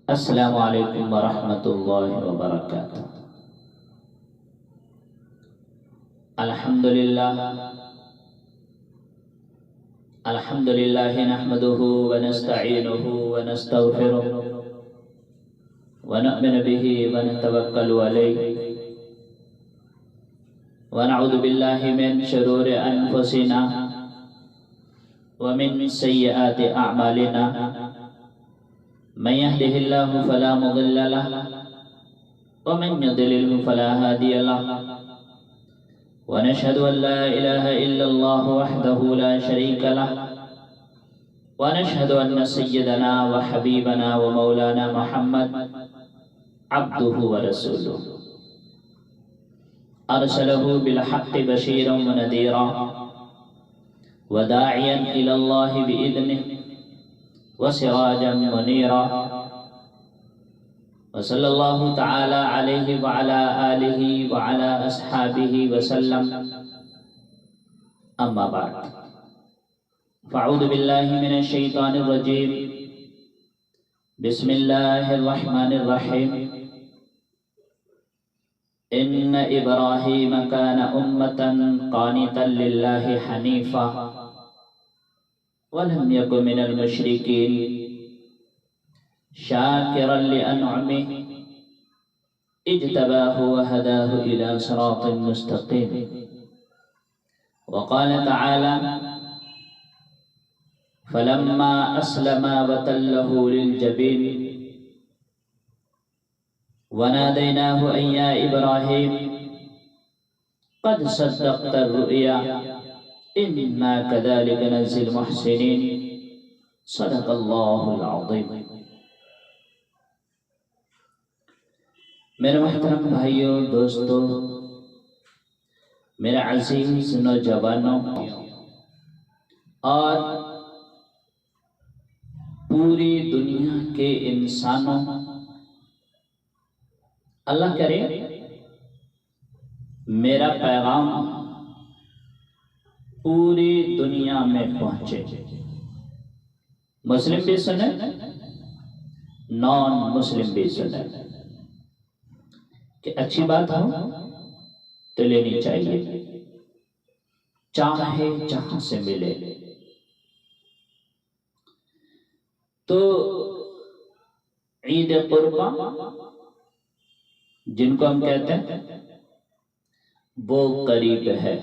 السلام علیکم ورحمۃ اللہ وبرکاتہ۔ الحمد للہ نحمده ونستعینه ونستغفره ونؤمن به ونتوکل علیہ ونعوذ باللہ من شرور انفسنا ومن سیئات اعمالنا من يهده الله فلا مضل له ومن يضلل فلا هادي له ونشهد أن لا إله إلا الله وحده لا شريك له ونشهد أن سيدنا وحبيبنا ومولانا محمد عبده ورسوله أرسله بالحق بشيرا ونذيرا وداعيا إلى الله بإذنه وسراجا منيرا وصلى الله تعالى عليه وعلى آله وعلى أصحابه وسلم أما بعد فأعوذ بالله من الشيطان الرجيم بسم الله الرحمن الرحيم إن إبراهيم كان أمة قانتا لله حنيفا ولم يكن من المشركين شاكرا لأنعمه اجتباه وهداه إلى صراط مستقيم وقال تعالى فلما أسلما وتله للجبين وناديناه أن يا إبراهيم قد صدقت الرؤيا إنا كذلك نجزي المحسنين صدق الله العظيم۔ میرے محترم بھائیوں، دوستوں، میرے عزیز نوجوانوں اور پوری دنیا کے انسانوں، اللہ کرے میرا پیغام پوری دنیا میں پہنچے، مسلم بھی سنیں نان مسلم بھی سنیں، کہ اچھی بات ہو تو لینی چاہیے، چاہے جہاں سے ملے۔ تو عید قرباں جن کو ہم کہتے ہیں وہ قریب ہے،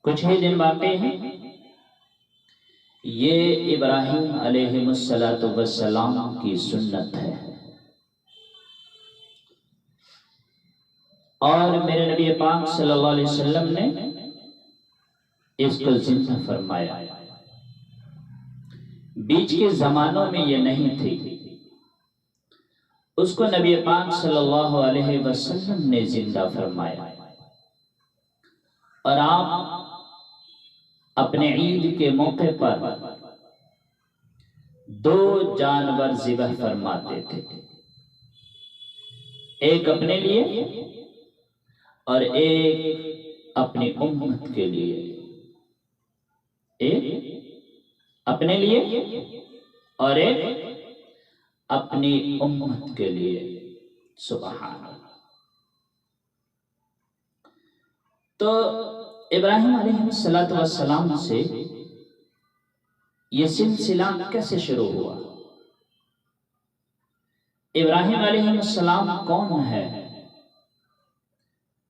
کچھ ہی دن باقی ہیں۔ یہ ابراہیم علیہ السلام کی سنت ہے، اور میرے نبی پاک صلی اللہ علیہ وسلم نے اس کو زندہ فرمایا۔ بیچ کے زمانوں میں یہ نہیں تھی، اس کو نبی پاک صلی اللہ علیہ وسلم نے زندہ فرمایا، اور آپ اپنے عید کے موقع پر 2 جانور ذبح فرماتے تھے، ایک اپنے لیے اور ایک اپنی امت کے لیے، ایک اپنے لیے اور ایک اپنی امت کے لیے۔ سبحان اللہ۔ تو ابراہیم علیہ السلام سے یہ سلسلہ کیسے شروع ہوا؟ ابراہیم علیہ السلام کون ہے؟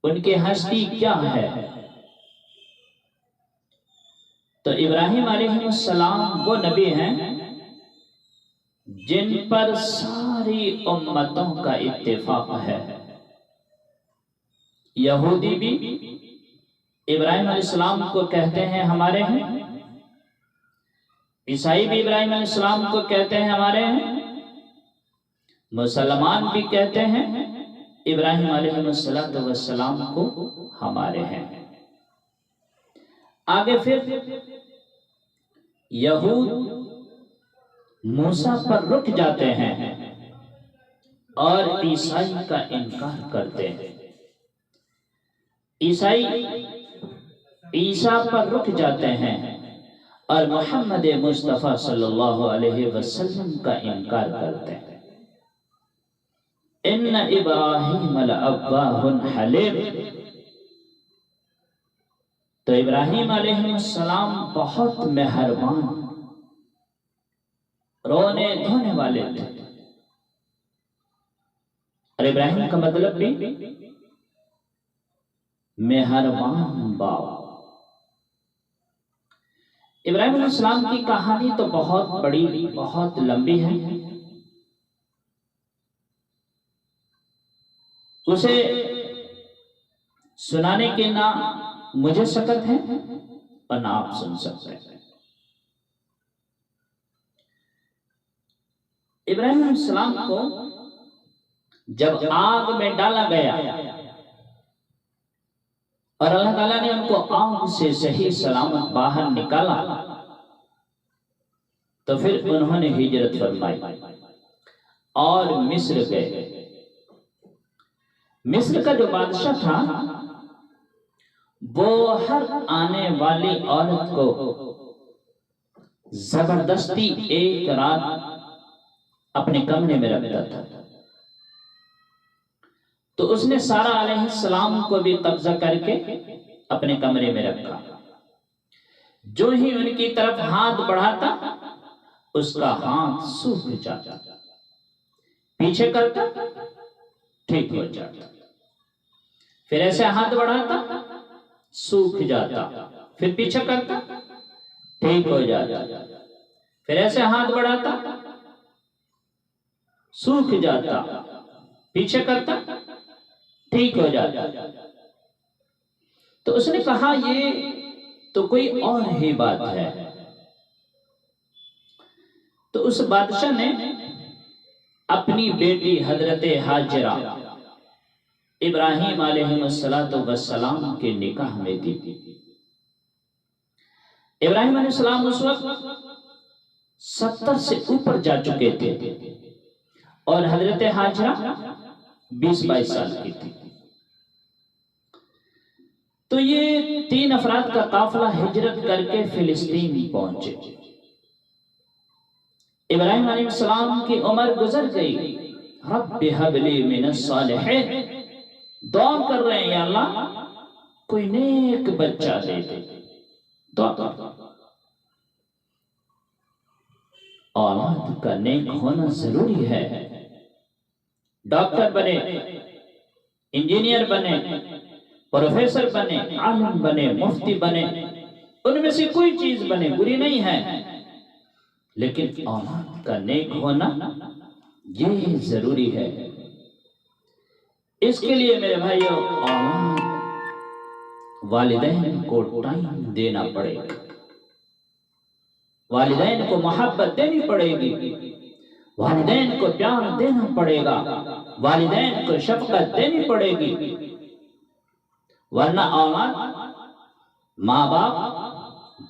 ان کی ہستی کیا ہے؟ تو ابراہیم علیہ السلام وہ نبی ہیں جن پر ساری امتوں کا اتفاق ہے۔ یہودی بھی ابراہیم علیہ السلام کو کہتے ہیں ہمارے ہیں، عیسائی بھی ابراہیم علیہ السلام کو کہتے ہیں ہمارے ہیں، مسلمان بھی کہتے ہیں ابراہیم علیہ السلام کو ہمارے ہیں۔ آگے پھر یہود موسیٰ پر رک جاتے ہیں اور عیسائی کا انکار کرتے ہیں۔ عیسائی عیسیٰ پر رک جاتے ہیں اور محمد مصطفیٰ صلی اللہ علیہ وسلم کا انکار کرتے ہیں۔ ان ابراہیم لأواہ حلیم، تو ابراہیم علیہ السلام بہت مہربان، رونے دھونے والے تھے۔ اور ابراہیم کا مطلب بھی مہربان باپ۔ ابراہیم علیہ السلام کی کہانی تو بہت بڑی، بہت لمبی ہے، اسے سنانے کے نہ مجھے سکت ہے اور نہ آپ سن سکتے ہیں۔ ابراہیم علیہ السلام کو جب آگ میں ڈالا گیا اور اللہ تعالیٰ نے ان کو آگ سے صحیح سلامت باہر نکالا، تو پھر انہوں نے ہجرت فرمائی اور مصر گئے۔ مصر کا جو بادشاہ تھا وہ ہر آنے والی عورت کو زبردستی ایک رات اپنے کمرے میں رکھتا تھا۔ تو اس نے سارہ علیہ السلام کو بھی قبضہ کر کے اپنے کمرے میں رکھا۔ جو ہی ان کی طرف ہاتھ بڑھاتا اس کا ہاتھ سوکھ جاتا، پیچھے کرتا ٹھیک ہو جاتا، پھر ایسے ہاتھ بڑھاتا سوکھ جاتا، پھر پیچھے کرتا ٹھیک ہو جاتا، پھر ایسے ہاتھ بڑھاتا سوکھ جاتا، پیچھے کرتا ٹھیک ہو جاتا۔ تو اس نے کہا یہ تو کوئی اور ہی بات ہے۔ تو اس بادشاہ نے اپنی بیٹی حضرت حاجرہ ابراہیم علیہ السلام کے نکاح میں دی۔ ابراہیم علیہ السلام اس وقت 70 سے اوپر جا چکے تھے اور حضرت حاجرہ 20-22 سال کی تھی۔ تو یہ 3 افراد کا قافلہ ہجرت کر کے فلسطین پہنچے۔ ابراہیم علیہ السلام کی عمر گزر گئی، رب ہب لی من الصالحین، دعا کر رہے ہیں یا اللہ کوئی نیک بچہ دے دے، دعا کر۔ اولاد کا نیک ہونا ضروری ہے۔ ڈاکٹر بنے، انجینئر بنے، پروفیسر بنے، عالم بنے، مفتی بنے، ان میں سے کوئی چیز بنے بری نہیں ہے، لیکن اولاد کا نیک ہونا یہ ضروری ہے۔ اس کے لیے میرے بھائیو اولاد والدین کو ٹائم دینا پڑے گا، والدین کو محبت دینی پڑے گی، والدین کو پیار دینا پڑے گا، والدین کو شفقت دینی پڑے گی، ورنہ اولاد ماں باپ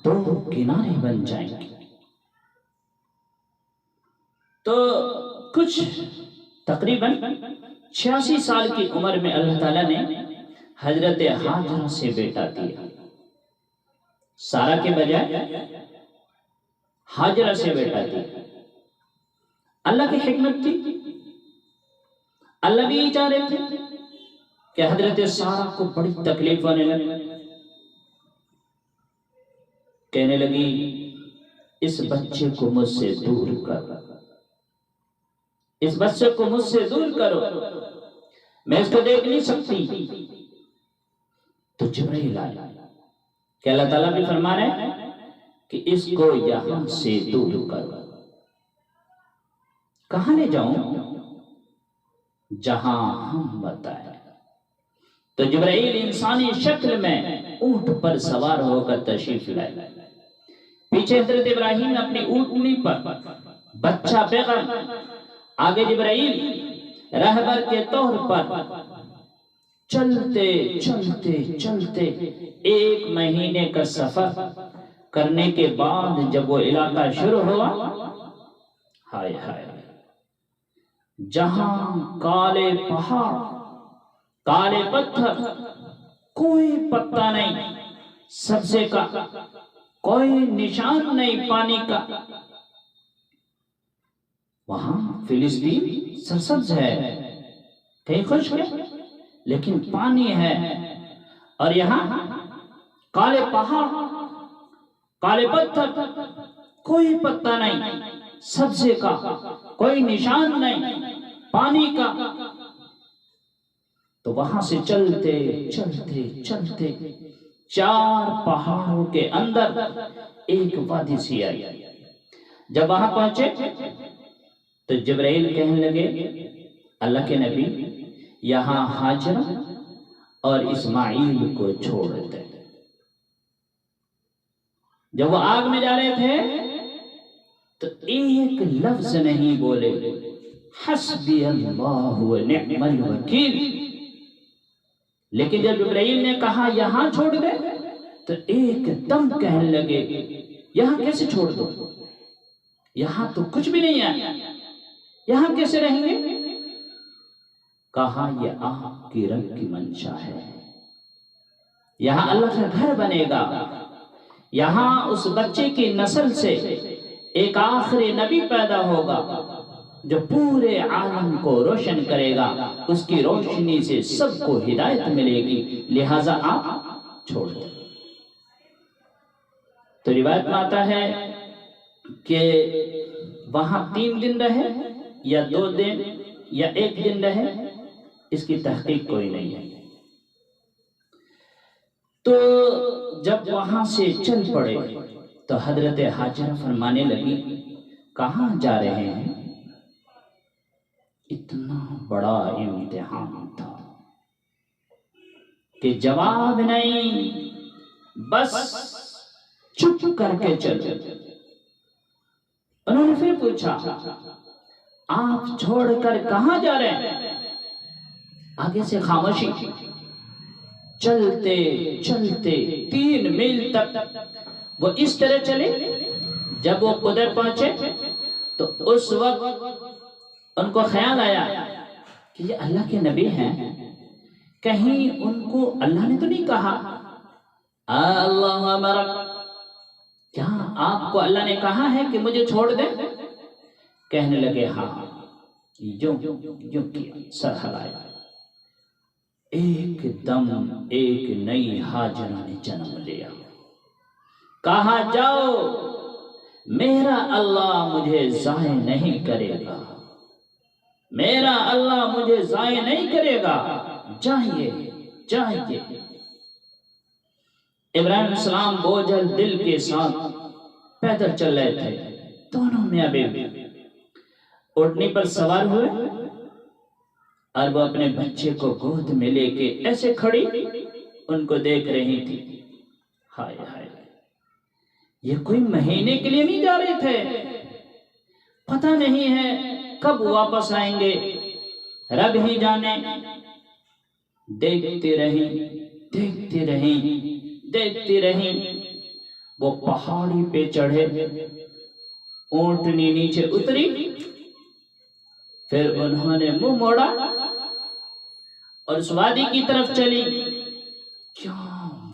2 کنارے بن جائیں گے۔ تو کچھ تقریباً 86 سال کی عمر میں اللہ تعالیٰ نے حضرت حاجرہ سے بیٹا دیا، سارہ کے بجائے حاجرہ سے بیٹا دیا۔ اللہ کی حکمت تھی، اللہ بھی چاہ رہے تھے کہ حضرت سارہ کو بڑی تکلیف ہونے لگی، کہنے لگی اس بچے کو مجھ سے دور کر، اس بچے کو مجھ سے دور کرو، میں اس کو دیکھ نہیں سکتی۔ تو جبرائیل آیا کہ اللہ تعالیٰ بھی فرما رہے ہیں کہ اس کو یہاں سے دور کرو۔ کہاں لے جاؤں؟ جہاں ہم بتائیں۔ تو جبرائیل انسانی شکل میں اونٹ پر سوار ہو کر تشریف لائے، پیچھے حضرت ابراہیم اپنی اونٹنی پر، بچہ پیغام، آگے جبرائیل رہبر کے طور پر۔ چلتے چلتے چلتے 1 مہینے کا سفر کرنے کے بعد جب وہ علاقہ شروع ہوا، ہائے ہائے، جہاں کالے پہاڑ، کالے پتھر، کوئی پتہ نہیں، سبزے کا کوئی نشان نہیں پانی کا. وہاں فلسطین سرسبز ہے، کہیں خشک ہے لیکن پانی ہے، اور یہاں کالے پہاڑ، کالے پتھر، کوئی پتہ نہیں سبزے کا، کوئی نشان نہیں پانی کا. تو وہاں سے چلتے چلتے چلتے 4 پہاڑوں کے اندر ایک وادی سی آئی. جب وہاں پہنچے تو جبرائیل کہنے لگے اللہ کے نبی یہاں ہاجرہ اور اسماعیل کو چھوڑ دے. جب وہ آگ میں جا رہے تھے تو ایک لفظ نہیں بولے، حسبی اللہ و نعم الوکیل. لیکن جب جبرائیل نے کہا یہاں چھوڑ دے تو ایک دم کہنے لگے یہاں کیسے چھوڑ دو، یہاں تو کچھ بھی نہیں ہے، یہاں کیسے رہیں گے؟ کہا یہ آپ کی رب کی منشا ہے، یہاں اللہ کا گھر بنے گا، یہاں اس بچے کی نسل سے ایک آخری نبی پیدا ہوگا جو پورے عالم کو روشن کرے گا، اس کی روشنی سے سب کو ہدایت ملے گی، لہٰذا آپ چھوڑ دیں. تو روایت میں آتا ہے کہ وہاں 3 دن رہے یا 2 دن یا 1 دن رہے، اس کی تحقیق کوئی نہیں ہے. تو جب وہاں سے چل پڑے تو حضرت ہاجرہ فرمانے لگی کہاں جا رہے ہیں؟ اتنا بڑا امتحان تھا کہ جواب نہیں، بس چپ کر کے چلو. انہوں نے پھر پوچھا آپ چھوڑ کر کہاں جا رہے ہیں؟ آگے سے خاموشی. چلتے چلتے 3 میل تک وہ اس طرح چلے. جب وہ ادھر پہنچے تو اس وقت ان کو خیال آیا کہ یہ اللہ کے نبی ہیں، کہیں ان کو اللہ نے تو نہیں کہا اللہ امرک، کیا آپ کو اللہ نے کہا ہے کہ مجھے چھوڑ دیں؟ کہنے لگے ہاں. یوں کیا، سر ہلایا. ایک دم ایک نئی ہاجرہ نے جنم لیا. کہا جاؤ میرا اللہ مجھے ضائع نہیں کرے گا، میرا اللہ مجھے ضائع نہیں کرے گا، جائیے جائیے. ابراہیم علیہ السلام بوجھل دل کے ساتھ پیدل چل رہے تھے. دونوں میاں بیوی اونٹنی پر سوار ہوئے اور وہ اپنے بچے کو گود میں لے کے ایسے کھڑی ان کو دیکھ رہی تھی. ہائے ہائے، یہ کوئی مہینے کے لیے نہیں جا رہے تھے، پتہ نہیں ہے کب واپس آئیں گے، رب ہی جانے. دیکھتی رہی دیکھتی رہی دیکھتی رہی. وہ پہاڑی پہ چڑھے، اونٹنی نیچے اتری، پھر انہوں نے منہ موڑا اور اس وادی کی طرف چلی. کیا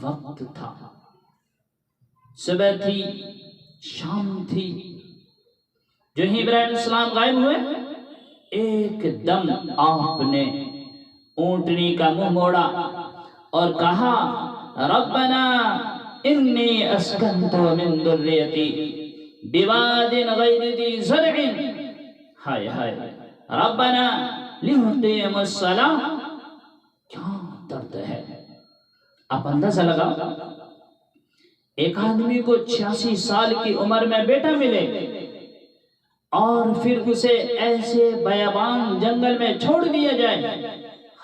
وقت تھا، صبح تھی، شام تھی. جو ہی ابراہیم علیہ السلام غائب ہوئے، ایک دم آپ نے اونٹنی کا منہ موڑا اور کہا ربنا انی اسکنت من ذریتی بواد غیر ذی زرع. ہائے ہائے، ربنا لیقیموا الصلاۃ. کیا درد ہے. آپ اندازہ لگاؤ، ایک آدمی کو 86 سال کی عمر میں بیٹا ملے اور پھر اسے ایسے بیابان جنگل میں چھوڑ دیا جائے.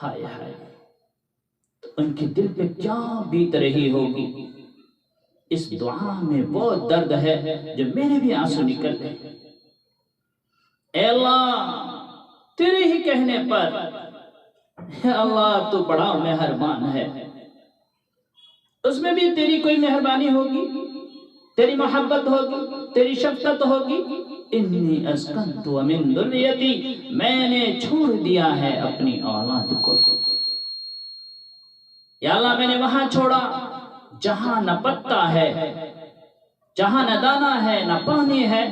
ہائے ہائے، تو ان کے دل پہ کیا بیت رہی ہوگی. اس دعا میں وہ درد ہے جو میرے بھی آنسو نکل رہے. اے اللہ تیرے ہی کہنے پر، اے اللہ تو بڑا مہربان ہے، اس میں بھی تیری کوئی مہربانی ہوگی، تیری محبت ہوگی، تیری شفقت ہوگی. انی اسکنت من ذریتی، میں نے چھوڑ دیا ہے اپنی اولاد کو. یا اللہ میں نے وہاں چھوڑا جہاں نہ پتا ہے جہاں نہ دانا ہے نہ پانی ہے،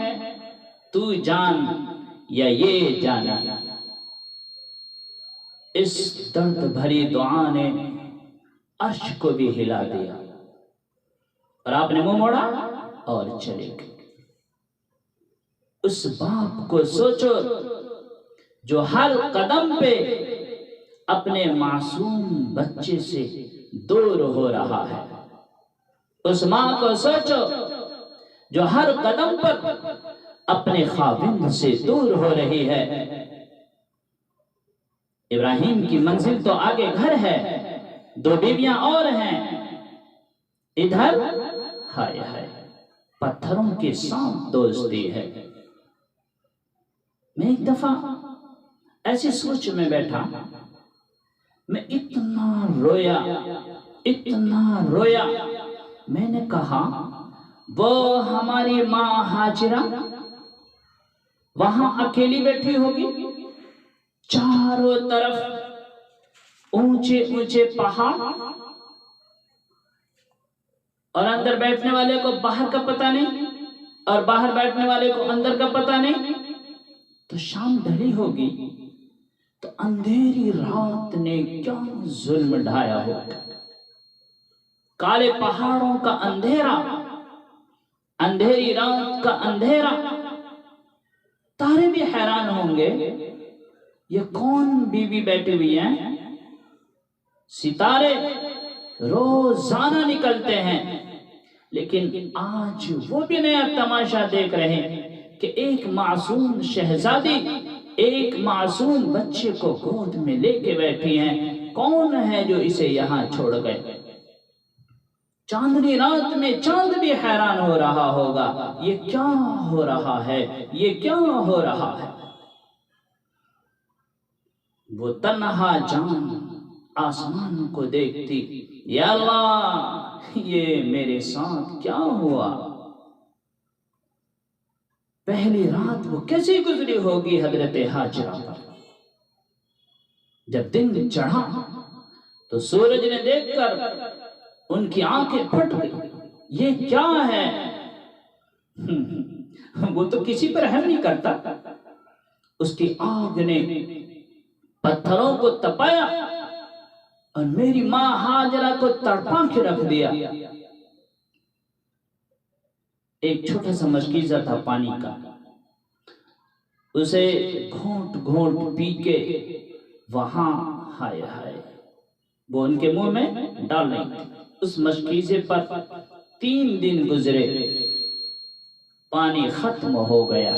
تو جان یا یہ جانا۔ اس درد بھری دعا نے عرش کو بھی ہلا دیا، اور آپ نے منہ موڑا اور چلے گئے۔ اس باپ کو سوچو جو ہر قدم پہ اپنے معصوم بچے سے دور ہو رہا ہے۔ اس ماں کو سوچو جو ہر قدم پر اپنے خاوند سے دور ہو رہی ہے۔ ابراہیم کی منزل تو آگے گھر ہے، 2 بیویاں اور ہیں، ادھر ہائے ہائے پتھروں کے ساتھ دوستی ہے۔ میں ایک دفعہ ایسی سوچ میں بیٹھا، میں اتنا رویا، میں نے کہا وہ ہماری ماں ہاجرہ وہاں اکیلی بیٹھی ہوگی، چاروں طرف اونچے اونچے پہاڑ، اور اندر بیٹھنے والے کو باہر کا پتہ نہیں، اور باہر بیٹھنے والے کو اندر کا پتہ نہیں۔ تو شام ڈھلی ہوگی، تو اندھیری رات نے کیا ظلم ڈھایا ہوگا، کالے پہاڑوں کا اندھیرا، اندھیری رات کا اندھیرا۔ تارے بھی حیران ہوں گے یہ کون بیوی بیٹھی ہوئی ہیں۔ ستارے روزانہ نکلتے ہیں، لیکن آج وہ بھی نیا تماشا دیکھ رہے ہیں کہ ایک معصوم شہزادی ایک معصوم بچے کو گود میں لے کے بیٹھی ہیں۔ کون ہے جو اسے یہاں چھوڑ گئے؟ چاندنی رات میں چاند بھی حیران ہو رہا ہوگا، یہ کیا ہو رہا ہے، یہ کیا ہو رہا ہے۔ وہ تنہا جان آسمان کو دیکھتی، یا اللہ یہ میرے ساتھ کیا ہوا؟ پہلی رات وہ کیسی گزری ہوگی حضرت ہاجرہ پر۔ جب دن چڑھا تو سورج نے دیکھ کر ان کی آنکھیں پھٹ گئی، یہ کیا ہے؟ وہ تو کسی پر رحم نہیں کرتا۔ اس کی آگ نے پتھروں کو تپایا اور میری ماں ہاجرہ کو تڑپا کے رکھ دیا۔ ایک چھوٹا سا مشکیزہ تھا پانی کا، اسے گھونٹ گھونٹ پی کے وہاں ہائے ہائے وہ ان کے منہ میں ڈال رہی تھی۔ اس مشکیزے پر 3 دن گزرے، پانی ختم ہو گیا۔